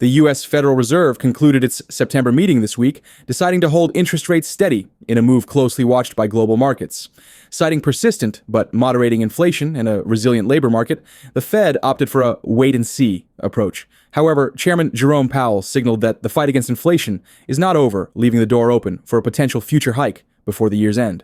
The U.S. Federal Reserve concluded its September meeting this week, deciding to hold interest rates steady in a move closely watched by global markets. Citing persistent but moderating inflation and a resilient labor market, the Fed opted for a wait-and-see approach. However, Chairman Jerome Powell signaled that the fight against inflation is not over, leaving the door open for a potential future hike before the year's end.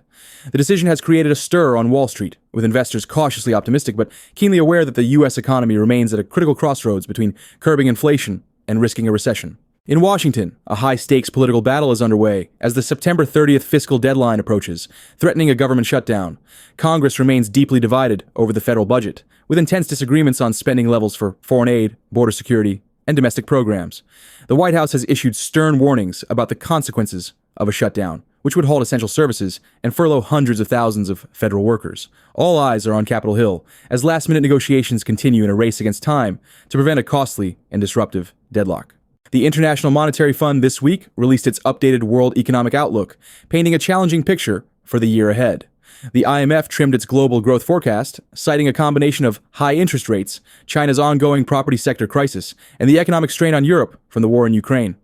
The decision has created a stir on Wall Street, with investors cautiously optimistic but keenly aware that the U.S. economy remains at a critical crossroads between curbing inflation and risking a recession. In Washington, a high-stakes political battle is underway as the September 30th fiscal deadline approaches, threatening a government shutdown. Congress remains deeply divided over the federal budget, with intense disagreements on spending levels for foreign aid, border security, and domestic programs. The White House has issued stern warnings about the consequences of a shutdown, which would halt essential services and furlough hundreds of thousands of federal workers. All eyes are on Capitol Hill as last-minute negotiations continue in a race against time to prevent a costly and disruptive deadlock. The International Monetary Fund this week released its updated World Economic Outlook, painting a challenging picture for the year ahead. The IMF trimmed its global growth forecast, citing a combination of high interest rates, China's ongoing property sector crisis, and the economic strain on Europe from the war in Ukraine.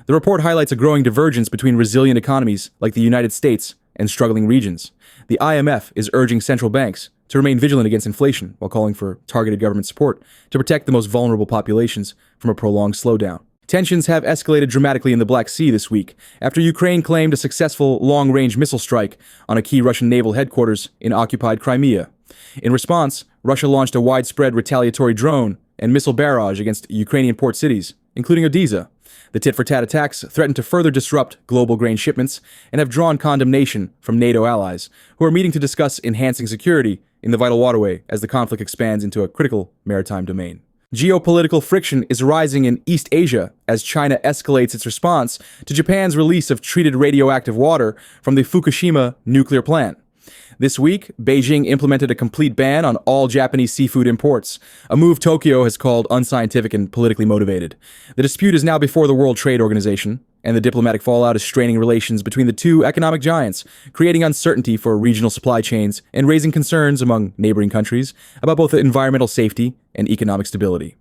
The report highlights a growing divergence between resilient economies like the United States and struggling regions. The IMF is urging central banks to remain vigilant against inflation while calling for targeted government support to protect the most vulnerable populations from a prolonged slowdown. Tensions have escalated dramatically in the Black Sea this week after Ukraine claimed a successful long-range missile strike on a key Russian naval headquarters in occupied Crimea. In response, Russia launched a widespread retaliatory drone and missile barrage against Ukrainian port cities, including Odessa. The tit-for-tat attacks threaten to further disrupt global grain shipments and have drawn condemnation from NATO allies, who are meeting to discuss enhancing security in the vital waterway as the conflict expands into a critical maritime domain. Geopolitical friction is rising in East Asia as China escalates its response to Japan's release of treated radioactive water from the Fukushima nuclear plant. This week, Beijing implemented a complete ban on all Japanese seafood imports, a move Tokyo has called unscientific and politically motivated. The dispute is now before the World Trade Organization, and the diplomatic fallout is straining relations between the two economic giants, creating uncertainty for regional supply chains and raising concerns among neighboring countries about both environmental safety and economic stability.